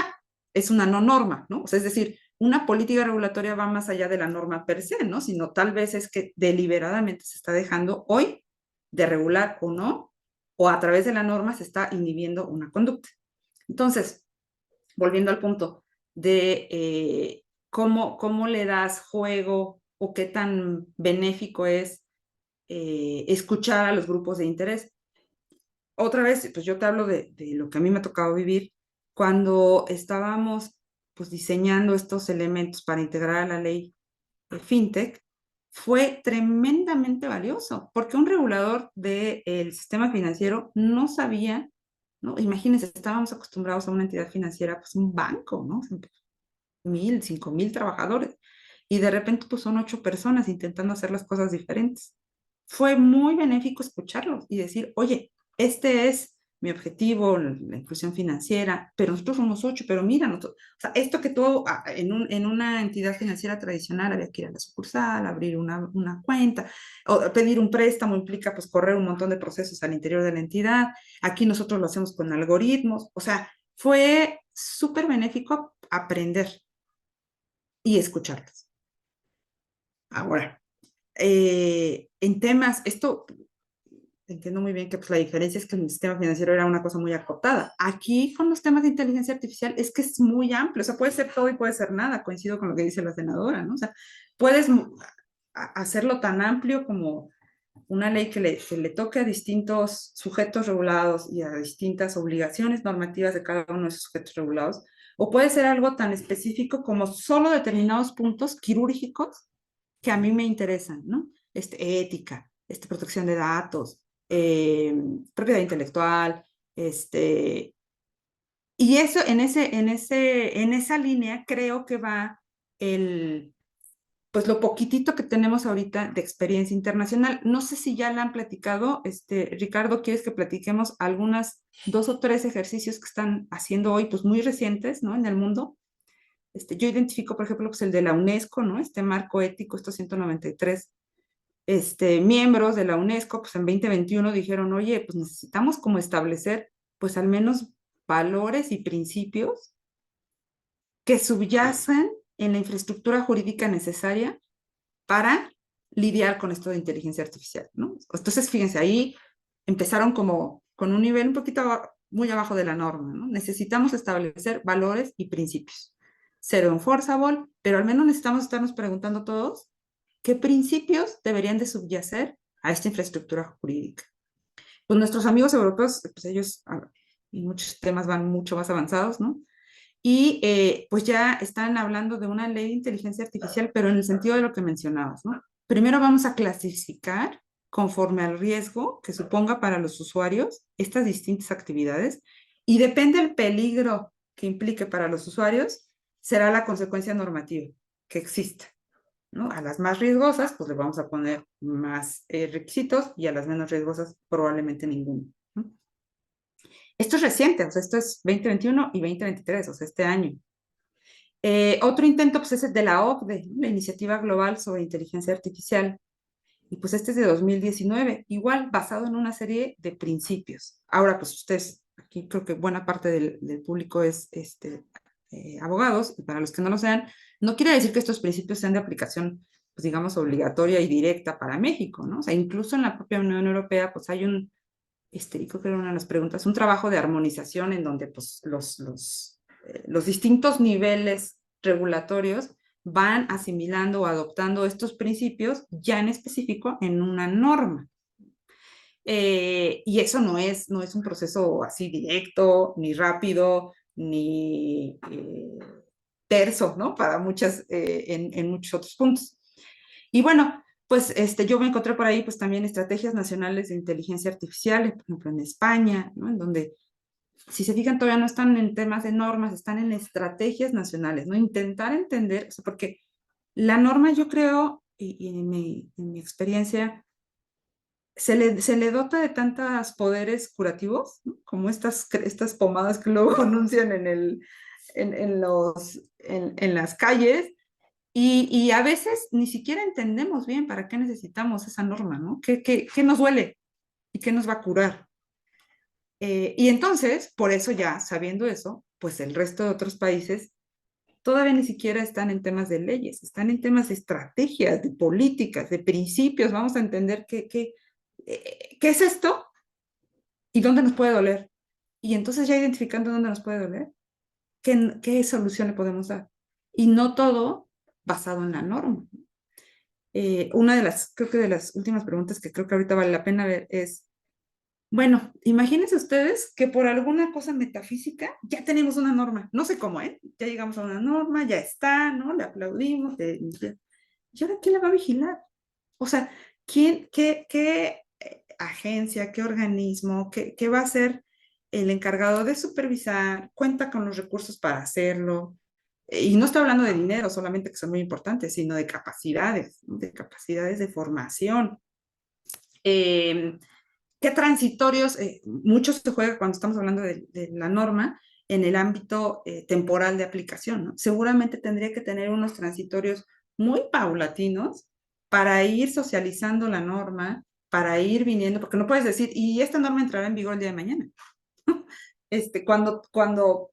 es una no norma, ¿no? O sea, es decir, una política regulatoria va más allá de la norma per se, ¿no? Sino tal vez es que deliberadamente se está dejando hoy de regular o no, o a través de la norma se está inhibiendo una conducta. Entonces, volviendo al punto de cómo le das juego o qué tan benéfico es escuchar a los grupos de interés. Otra vez, pues yo te hablo de lo que a mí me ha tocado vivir cuando estábamos pues diseñando estos elementos para integrar a la ley de FinTech. Fue tremendamente valioso, porque un regulador del sistema financiero no sabía, ¿no? Imagínense, estábamos acostumbrados a una entidad financiera, pues un banco, ¿no? 1,000, 5,000 trabajadores, y de repente pues son 8 personas intentando hacer las cosas diferentes. Fue muy benéfico escucharlos y decir, oye, este es mi objetivo, la inclusión financiera, pero nosotros somos 8, pero mira, nosotros, o sea, esto que todo en una entidad financiera tradicional había que ir a la sucursal, abrir una cuenta, o pedir un préstamo implica pues correr un montón de procesos al interior de la entidad. Aquí nosotros lo hacemos con algoritmos, o sea, fue súper benéfico aprender y escucharlos. Ahora, en temas, esto entiendo muy bien que pues, la diferencia es que el sistema financiero era una cosa muy acotada. Aquí con los temas de inteligencia artificial es que es muy amplio, o sea, puede ser todo y puede ser nada, coincido con lo que dice la senadora, ¿no? O sea, puedes hacerlo tan amplio como una ley que le toque a distintos sujetos regulados y a distintas obligaciones normativas de cada uno de esos sujetos regulados, o puede ser algo tan específico como solo determinados puntos quirúrgicos que a mí me interesan, ¿no? Ética, protección de datos, propiedad intelectual, y eso, en esa línea creo que va pues lo poquitito que tenemos ahorita de experiencia internacional. No sé si ya la han platicado, Ricardo, ¿quieres que platiquemos algunas 2 o 3 ejercicios que están haciendo hoy, pues muy recientes, ¿no? En el mundo. Yo identifico, por ejemplo, pues el de la UNESCO, ¿no? Este marco ético, estos 193 miembros de la UNESCO, pues en 2021 dijeron, oye, pues necesitamos como establecer, pues al menos valores y principios que subyacen en la infraestructura jurídica necesaria para lidiar con esto de inteligencia artificial, ¿no? Entonces, fíjense, ahí empezaron como con un nivel un poquito muy abajo de la norma, ¿no? Necesitamos establecer valores y principios. Cero enforceable, pero al menos necesitamos estarnos preguntando todos qué principios deberían de subyacer a esta infraestructura jurídica. Pues nuestros amigos europeos, pues ellos en muchos temas van mucho más avanzados, ¿no? Y pues ya están hablando de una ley de inteligencia artificial, pero en el sentido de lo que mencionabas, ¿no? Primero vamos a clasificar conforme al riesgo que suponga para los usuarios estas distintas actividades y depende del peligro que implique para los usuarios, será la consecuencia normativa que exista, ¿no? A las más riesgosas, pues le vamos a poner más requisitos y a las menos riesgosas probablemente ninguno, ¿no? Esto es reciente, o sea, esto es 2021 y 2023, o sea, este año. Otro intento, pues, es el de la OCDE, ¿no? La Iniciativa Global sobre Inteligencia Artificial. Y pues este es de 2019, igual basado en una serie de principios. Ahora, pues ustedes, aquí creo que buena parte del público es abogados, y para los que no lo sean, no quiere decir que estos principios sean de aplicación, pues digamos, obligatoria y directa para México, ¿no? O sea, incluso en la propia Unión Europea, pues hay creo que era una de las preguntas, un trabajo de armonización en donde pues los distintos niveles regulatorios van asimilando o adoptando estos principios ya en específico en una norma. Y eso no es un proceso así directo, ni rápido, ni terso, ¿no? Para en muchos otros puntos. Y bueno, pues yo me encontré por ahí pues también estrategias nacionales de inteligencia artificial, por ejemplo en España, ¿no? En donde, si se fijan, todavía no están en temas de normas, están en estrategias nacionales, ¿no? Intentar entender, o sea, porque la norma yo creo, y en mi experiencia, se le dota de tantos poderes curativos, ¿no? Como estas pomadas que luego anuncian en las calles, y a veces ni siquiera entendemos bien para qué necesitamos esa norma, ¿no? ¿Qué nos duele y qué nos va a curar? Y entonces, por eso ya, sabiendo eso, pues el resto de otros países todavía ni siquiera están en temas de leyes, están en temas de estrategias, de políticas, de principios. Vamos a entender qué es esto y dónde nos puede doler. Y entonces ya identificando dónde nos puede doler, qué solución le podemos dar. Y no todo basado en la norma. Una creo que de las últimas preguntas que creo que ahorita vale la pena ver es, bueno, imagínense ustedes que por alguna cosa metafísica ya tenemos una norma, no sé cómo, ¿eh? Ya llegamos a una norma, ya está, ¿no? Le aplaudimos, ¿y ahora quién la va a vigilar? O sea, qué agencia, qué organismo, qué va a ser el encargado de supervisar, cuenta con los recursos para hacerlo? Y no estoy hablando de dinero solamente, que son muy importantes, sino de capacidades, ¿no? De capacidades de formación. ¿Qué transitorios? Mucho se juega cuando estamos hablando de la norma en el ámbito temporal de aplicación, ¿no? Seguramente tendría que tener unos transitorios muy paulatinos para ir socializando la norma, para ir viniendo, porque no puedes decir, y esta norma entrará en vigor el día de mañana. Cuando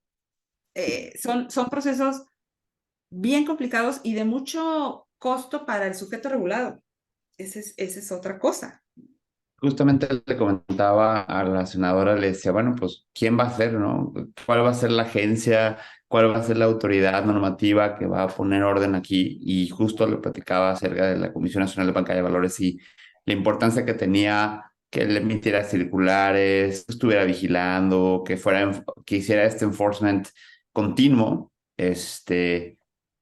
son procesos bien complicados y de mucho costo para el sujeto regulado. Esa es otra cosa. Justamente le comentaba a la senadora, le decía, bueno, pues, ¿quién va a ser, no? ¿Cuál va a ser la agencia? ¿Cuál va a ser la autoridad normativa que va a poner orden aquí? Y justo le platicaba acerca de la Comisión Nacional de Banca de Valores y la importancia que tenía que él emitiera circulares, que estuviera vigilando, que hiciera este enforcement continuo,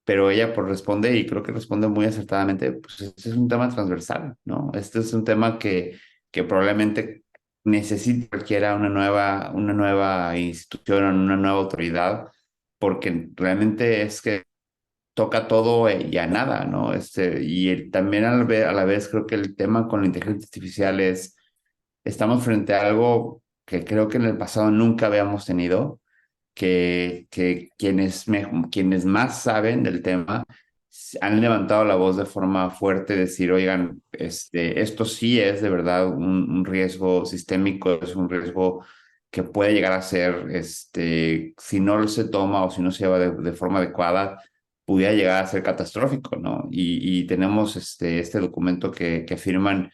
pero ella pues responde y creo que responde muy acertadamente, pues este es un tema transversal, ¿no? Este es un tema que probablemente necesita cualquiera una nueva institución, una nueva autoridad, porque realmente es que toca todo y a nada, ¿no? También a la vez creo que el tema con la inteligencia artificial es, estamos frente a algo que creo que en el pasado nunca habíamos tenido, que quienes más saben del tema han levantado la voz de forma fuerte, decir, oigan, esto sí es de verdad un riesgo sistémico, es un riesgo que puede llegar a ser, si no se toma o si no se lleva de forma adecuada, pudiera llegar a ser catastrófico, ¿no? Y tenemos este documento que firman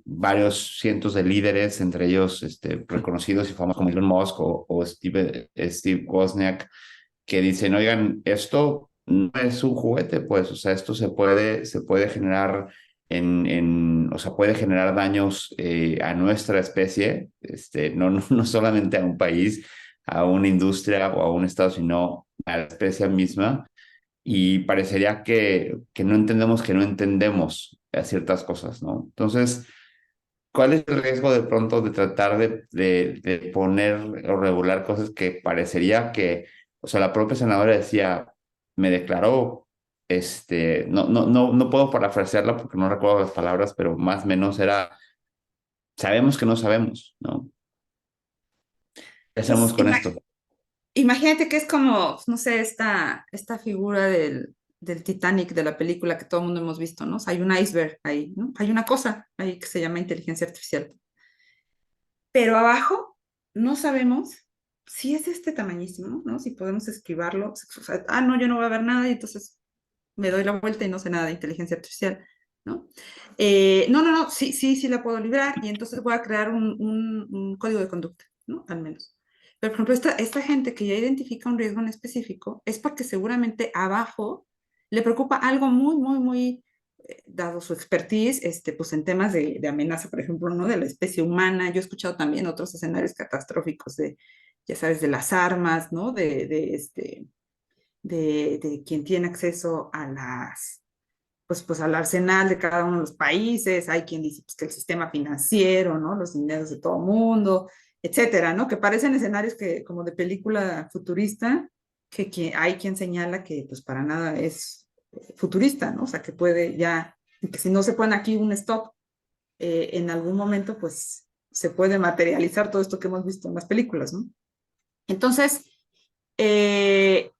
varios cientos de líderes, entre ellos reconocidos y famosos como Elon Musk o Steve Wozniak, que dicen, oigan, esto no es un juguete, pues, o sea, esto se puede generar o sea, puede generar daños a nuestra especie, no solamente a un país, a una industria o a un estado, sino a la especie misma. Y parecería que no entendemos que no entendemos a ciertas cosas, ¿no? Entonces, ¿cuál es el riesgo de pronto de tratar de poner o regular cosas que parecería que, o sea, la propia senadora decía, me declaró, no puedo parafrasearla porque no recuerdo las palabras, pero más o menos era, sabemos que no sabemos, ¿no? ¿Qué hacemos Pues con esto? imagínate que es como, no sé, esta figura del Titanic de la película que todo el mundo hemos visto, ¿no? O sea, hay un iceberg ahí, ¿no? Hay una cosa ahí que se llama inteligencia artificial. Pero abajo no sabemos si es este tamañísimo, ¿no? Si podemos esquivarlo. O sea, no, yo no voy a ver nada y entonces me doy la vuelta y no sé nada de inteligencia artificial, ¿no? No, sí la puedo librar y entonces voy a crear un código de conducta, ¿no? Al menos. Pero, por ejemplo, esta gente que ya identifica un riesgo en específico es porque seguramente abajo le preocupa algo muy, dado su expertise, pues en temas de amenaza, por ejemplo, ¿no? De la especie humana. Yo he escuchado también otros escenarios catastróficos de, ya sabes, de las armas, ¿no? De quien tiene acceso a pues al arsenal de cada uno de los países. Hay quien dice pues, que el sistema financiero, ¿no? Los dineros de todo el mundo, etcétera, ¿no? Que parecen escenarios que, como de película futurista, que hay quien señala que pues para nada es futurista, ¿no? O sea, que puede ya, que si no se pone aquí un stop, en algún momento pues se puede materializar todo esto que hemos visto en las películas, ¿no? Entonces, eh,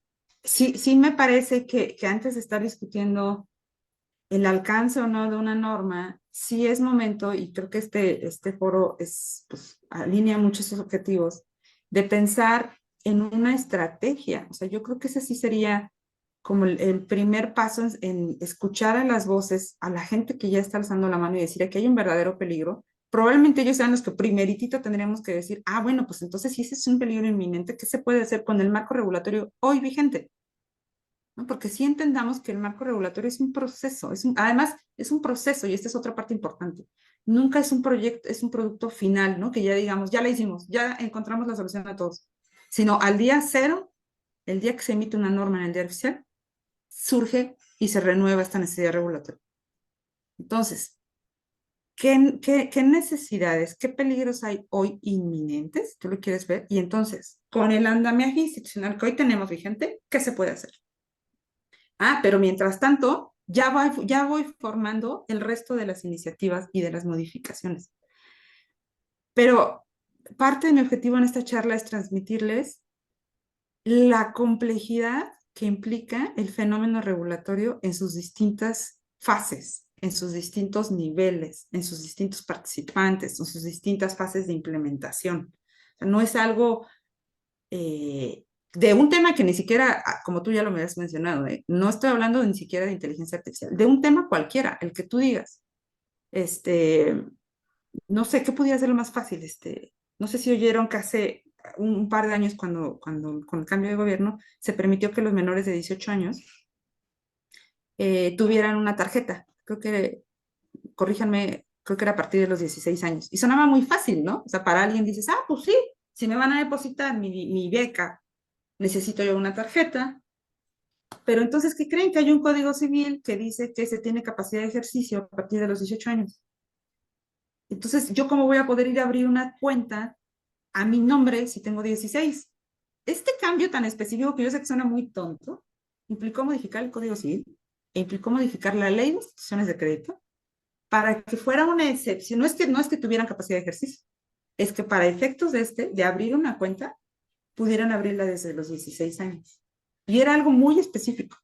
sí me parece que antes de estar discutiendo el alcance o no de una norma, sí es momento, y creo que este foro pues, alinea muchos esos objetivos, de pensar en una estrategia. O sea, yo creo que ese sí sería como el primer paso en escuchar a las voces, a la gente que ya está alzando la mano y decir aquí hay un verdadero peligro. Probablemente ellos sean los que primeritito tendríamos que decir, bueno, pues entonces si ese es un peligro inminente, ¿qué se puede hacer con el marco regulatorio hoy vigente? ¿No? Porque sí entendamos que el marco regulatorio es un proceso, además es un proceso y esta es otra parte importante. Nunca es un proyecto, es un producto final, ¿no? Que ya digamos, ya la hicimos, ya encontramos la solución a todos, sino al día cero, el día que se emite una norma en el diario oficial, surge y se renueva esta necesidad regulatoria. Entonces, ¿qué necesidades, qué peligros hay hoy inminentes? Tú lo quieres ver. Y entonces, con el andamiaje institucional que hoy tenemos vigente, ¿qué se puede hacer? Pero mientras tanto, ya voy formando el resto de las iniciativas y de las modificaciones. Pero parte de mi objetivo en esta charla es transmitirles la complejidad que implica el fenómeno regulatorio en sus distintas fases, en sus distintos niveles, en sus distintos participantes, en sus distintas fases de implementación. O sea, no es algo de un tema que ni siquiera, como tú ya lo me has mencionado, no estoy hablando ni siquiera de inteligencia artificial, de un tema cualquiera, el que tú digas. Este, no sé, ¿qué pudiera ser lo más fácil? No sé si oyeron que hace un par de años, cuando con el cambio de gobierno, se permitió que los menores de 18 años tuvieran una tarjeta. Corríjanme, creo que era a partir de los 16 años. Y sonaba muy fácil, ¿no? O sea, para alguien dices, pues sí, si me van a depositar mi beca, necesito yo una tarjeta, Pero entonces, ¿qué creen? Que hay un código civil que dice que se tiene capacidad de ejercicio a partir de los 18 años. Entonces, ¿yo cómo voy a poder ir a abrir una cuenta a mi nombre si tengo 16? Este cambio tan específico, que yo sé que suena muy tonto, implicó modificar el código civil e implicó modificar la ley de instituciones de crédito para que fuera una excepción. No es que tuvieran capacidad de ejercicio, es que para efectos de abrir una cuenta, pudieran abrirla desde los 16 años. Y era algo muy específico.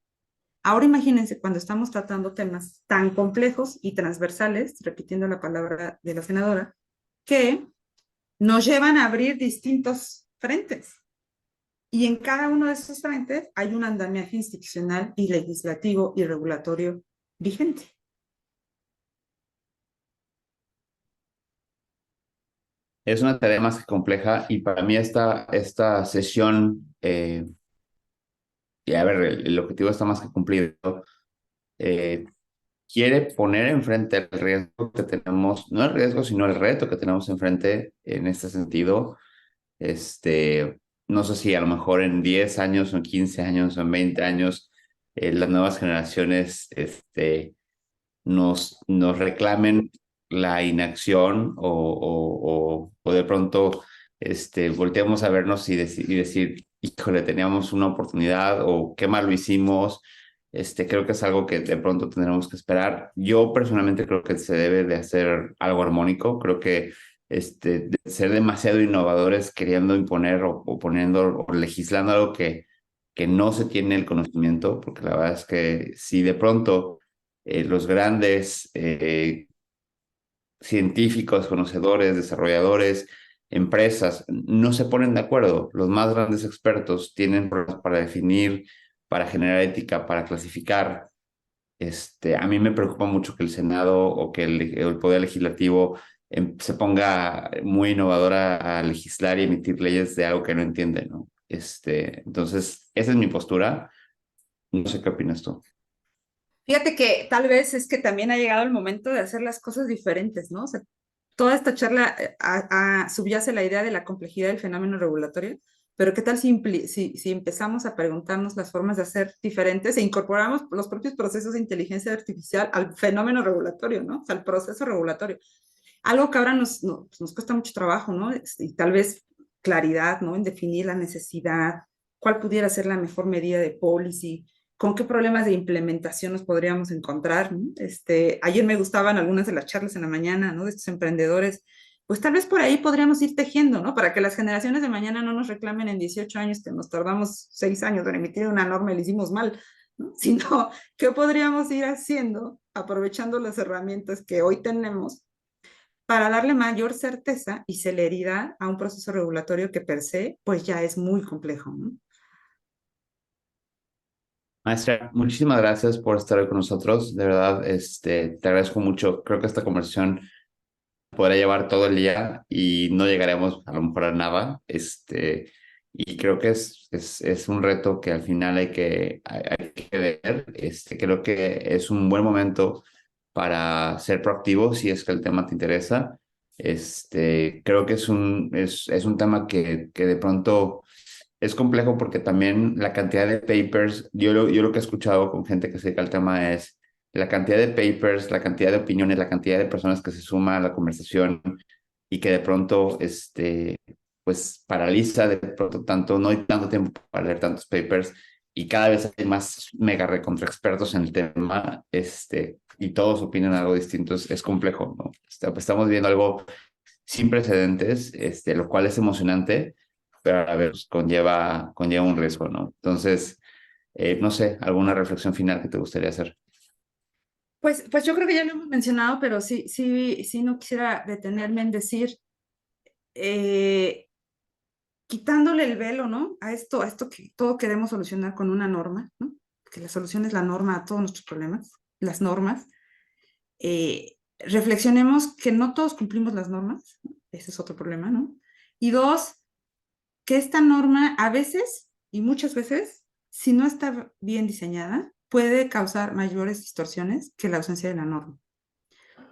Ahora imagínense cuando estamos tratando temas tan complejos y transversales, repitiendo la palabra de la senadora, que nos llevan a abrir distintos frentes. Y en cada uno de esos frentes hay un andamiaje institucional y legislativo y regulatorio vigente. Es una tarea más que compleja y para mí esta sesión, y a ver, el objetivo está más que cumplido, eh, quiere poner enfrente el riesgo que tenemos, no el riesgo, sino el reto que tenemos enfrente en este sentido. Este, no sé si a lo mejor en 10 años o en 15 años o en 20 años las nuevas generaciones nos reclamen la inacción o de pronto volteemos a vernos y decir, híjole, teníamos una oportunidad o qué mal lo hicimos. Creo que es algo que de pronto tendremos que esperar. Yo personalmente creo que se debe de hacer algo armónico. Creo que de ser demasiado innovadores queriendo imponer o poniendo o legislando algo que no se tiene el conocimiento, porque la verdad es que si de pronto los grandes científicos, conocedores, desarrolladores, empresas, no se ponen de acuerdo. Los más grandes expertos tienen problemas para definir, para generar ética, para clasificar. A mí me preocupa mucho que el Senado o que el Poder Legislativo se ponga muy innovadora a legislar y emitir leyes de algo que no entiende, ¿no? Entonces, esa es mi postura. No sé qué opinas tú. Fíjate que tal vez es que también ha llegado el momento de hacer las cosas diferentes, ¿no? O sea, toda esta charla subyace la idea de la complejidad del fenómeno regulatorio, pero ¿qué tal si empezamos a preguntarnos las formas de hacer diferentes e incorporamos los propios procesos de inteligencia artificial al fenómeno regulatorio, ¿no? O sea, al proceso regulatorio. Algo que ahora nos cuesta mucho trabajo, ¿no? Y tal vez claridad, ¿no? En definir la necesidad, cuál pudiera ser la mejor medida de policy, con qué problemas de implementación nos podríamos encontrar, ¿no? Ayer me gustaban algunas de las charlas en la mañana, ¿no? De estos emprendedores. Pues tal vez por ahí podríamos ir tejiendo, ¿no? Para que las generaciones de mañana no nos reclamen en 18 años que nos tardamos 6 años en emitir una norma y le hicimos mal, ¿no? Sino, ¿qué podríamos ir haciendo aprovechando las herramientas que hoy tenemos para darle mayor certeza y celeridad a un proceso regulatorio que per se, pues ya es muy complejo, ¿no? Maestra, muchísimas gracias por estar hoy con nosotros. De verdad, te agradezco mucho. Creo que esta conversación podrá llevar todo el día y no llegaremos a lo mejor a nada. Y creo que es un reto que al final hay que ver. Creo que es un buen momento para ser proactivo si es que el tema te interesa. Creo que es un tema que de pronto es complejo porque también la cantidad de papers, yo lo que he escuchado con gente que se dedica al tema es la cantidad de papers, la cantidad de opiniones, la cantidad de personas que se suman a la conversación y que de pronto, pues paraliza de pronto tanto, no hay tanto tiempo para leer tantos papers y cada vez hay más mega recontra expertos en el tema, y todos opinan algo distinto, es complejo, ¿no? Estamos viendo algo sin precedentes, lo cual es emocionante, pero a ver, pues, conlleva un riesgo, ¿no? Entonces, no sé, alguna reflexión final que te gustaría hacer. Pues yo creo que ya lo hemos mencionado, pero sí no quisiera detenerme en decir, eh, quitándole el velo, ¿no? A esto que todo queremos solucionar con una norma, ¿no? Que la solución es la norma a todos nuestros problemas, las normas. Reflexionemos que no todos cumplimos las normas, ¿no? Ese es otro problema, ¿no? Y dos, que esta norma a veces y muchas veces, si no está bien diseñada, puede causar mayores distorsiones que la ausencia de la norma.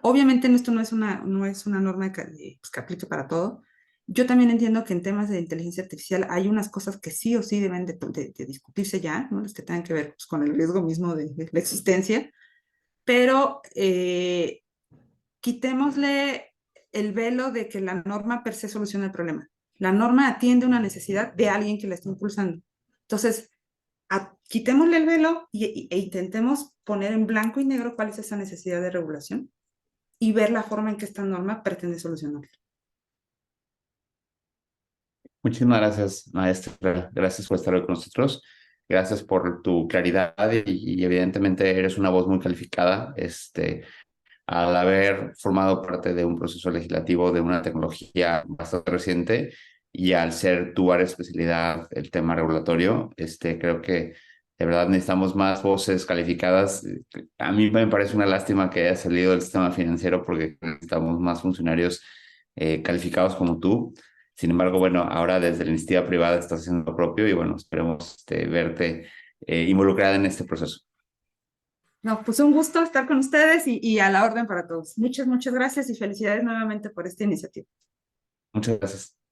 Obviamente esto no es una norma pues, que aplique para todo, Yo también entiendo que en temas de inteligencia artificial hay unas cosas que sí o sí deben de discutirse ya, ¿no? Las que tengan que ver pues, con el riesgo mismo de la existencia, pero quitémosle el velo de que la norma per se soluciona el problema. La norma atiende una necesidad de alguien que la está impulsando. Entonces, quitémosle el velo e intentemos poner en blanco y negro cuál es esa necesidad de regulación y ver la forma en que esta norma pretende solucionarla. Muchísimas gracias, maestra. Gracias por estar hoy con nosotros. Gracias por tu claridad y evidentemente eres una voz muy calificada. Al haber formado parte de un proceso legislativo de una tecnología bastante reciente y al ser tu área de especialidad el tema regulatorio, creo que de verdad necesitamos más voces calificadas. A mí me parece una lástima que haya salido del sistema financiero porque necesitamos más funcionarios calificados como tú. Sin embargo, bueno, ahora desde la iniciativa privada estás haciendo lo propio y bueno, esperemos verte involucrada en este proceso. No, pues un gusto estar con ustedes y a la orden para todos. Muchas, muchas gracias y felicidades nuevamente por esta iniciativa. Muchas gracias.